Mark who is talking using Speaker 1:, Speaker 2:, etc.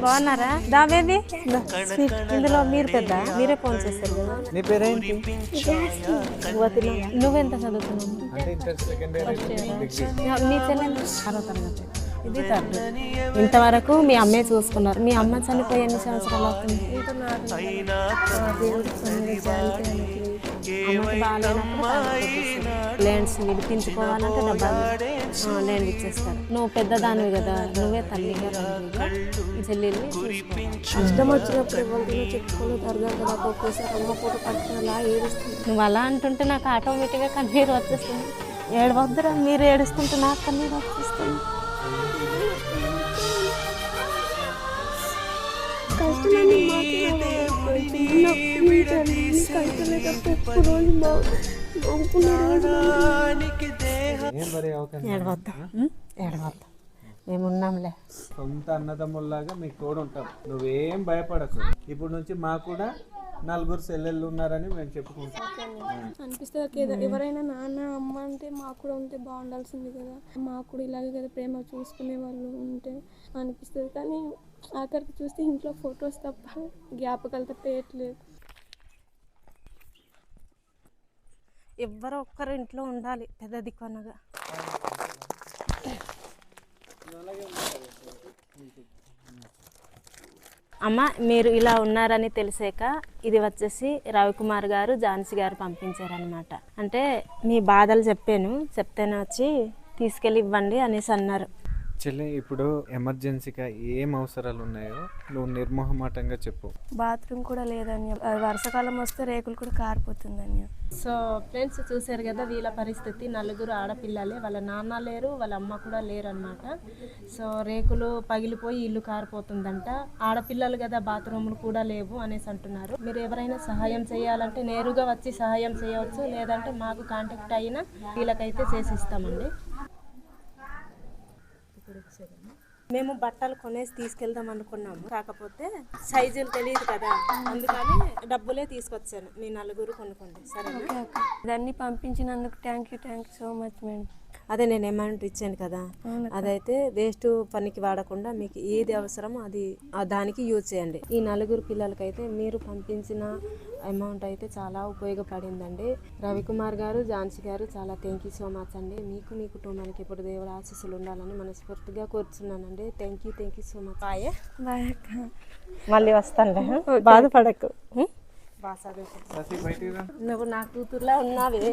Speaker 1: బాగున్నారా? దా బేబీ, ఇందులో మీరు పెద్ద, మీరే ఫోన్ చేస్తారు కదా.
Speaker 2: నీ పేరేంటి?
Speaker 1: నువ్వెంత చదువుతున్నావు? మీ చెల్లెలు 6వ తరగతి, ఇది థర్డ్. ఇంతవరకు మీ అమ్మే చూసుకున్నారు. మీ అమ్మ చనిపోయి ఎన్ని సంవత్సరాలు అవుతుంది? ల్యాండ్స్ విడిపించుకోవాలంటే డబ్బాలు ల్యాండ్ ఇచ్చేస్తారు. నువ్వు పెద్ద దానివి కదా, నువ్వే తల్లిగా చెల్లెల్ని
Speaker 3: కష్టం వచ్చినప్పుడు ఎవరికైనా చెప్పుకోలేదు అర్థం కదా. ఒక్కొక్కసారి అమ్మ ఫోటో పట్టుకునేలా ఏడుస్తుంది.
Speaker 1: నువ్వు అలా అంటుంటే నాకు ఆటోమేటిక్గా కన్నీరు వచ్చేస్తుంది. ఏడవద్దురా, మీరు ఏడుస్తుంటే నాకు కన్నీరు వచ్చేస్తుంది. ఏడవద్దు, మేమున్నాంలే.
Speaker 2: సొంత అన్నదమ్ముల్లాగా మీకు తోడు ఉంటాం, నువ్వేం భయపడకు. ఇప్పుడు నుంచి మాకు కూడా 4 చెల్లెళ్ళు ఉన్నారని మేము చెప్పుకుంటాం.
Speaker 3: అనిపిస్తుంది ఎవరైనా నాన్న అమ్మ అంటే మాకు కూడా ఉంటే బాగుండాల్సింది కదా, మాకు కూడా ఇలాగే కదా ప్రేమ చూసుకునే వాళ్ళు ఉంటే అనిపిస్తుంది. కానీ ఆఖరికి చూస్తే ఇంట్లో ఫొటోస్ తప్ప జ్ఞాపకాలు తప్ప ఏట్లేదు.
Speaker 1: ఎవ్వరో ఒక్కరు ఇంట్లో ఉండాలి, పెద్ద దిక్కునగా. అమ్మ, మీరు ఇలా ఉన్నారని తెలిసాక ఇది వచ్చేసి రవికుమార్ గారు, ఝాన్సీ గారు పంపించారనమాట. అంటే మీ బాధలు చెప్పాను, చెప్తేనే వచ్చి తీసుకెళ్ళి ఇవ్వండి అనేసి అన్నారు.
Speaker 2: చెల్లి, ఇప్పుడు ఎమర్జెన్సీగా ఏం అవసరాలు ఉన్నాయో నువ్వు నిర్మోహమాటంగా చెప్పు.
Speaker 3: బాత్రూమ్ కూడా లేదన్య, వర్షాకాలం వస్తే రేకులు కూడా కారిపోతుందన్య.
Speaker 1: సో ఫ్రెండ్స్, చూసారు కదా వీళ్ళ పరిస్థితి. 4 ఆడపిల్లలే, వాళ్ళ నాన్న లేరు, వాళ్ళ అమ్మ కూడా లేరు అనమాట. సో రేకులు పగిలిపోయి ఇల్లు కారిపోతుందంట. ఆడపిల్లలు కదా, బాత్రూములు కూడా లేవు అనేసి అంటున్నారు. మీరు ఎవరైనా సహాయం చేయాలంటే నేరుగా వచ్చి సహాయం చేయవచ్చు, లేదంటే మాకు కాంటాక్ట్ అయినా వీళ్ళకైతే చేసిస్తామండి. మేము బట్టలు కొనేసి తీసుకెళ్దాం అనుకున్నాము, కాకపోతే సైజులు తెలియదు కదా, అందుకని డబ్బులే తీసుకొచ్చాను. మీ 4 కొనుక్కోండి, సరేనా?
Speaker 3: దాన్ని పంపించినందుకు thank you so much madam.
Speaker 1: అదే నేను అమౌంట్ ఇచ్చాను కదా, అదైతే వేస్ట్ పనికి వాడకుండా మీకు ఏది అవసరమో అది దానికి యూజ్ చేయండి. ఈ 4 పిల్లలకైతే మీరు పంపించిన అమౌంట్ అయితే చాలా ఉపయోగపడిందండి. రవికుమార్ గారు, ఝాన్సీ గారు చాలా థ్యాంక్ యూ సో మచ్ అండి. మీకు మీ కుటుంబానికి ఇప్పుడు దేవుడు ఆశీస్సులు ఉండాలని మనస్ఫూర్తిగా కోరుచున్నానండి. Thank you so much. Bye అక్క, మళ్ళీ వస్తానులే, బాధపడకు. నువ్వు నా కూతురులా ఉన్నావే.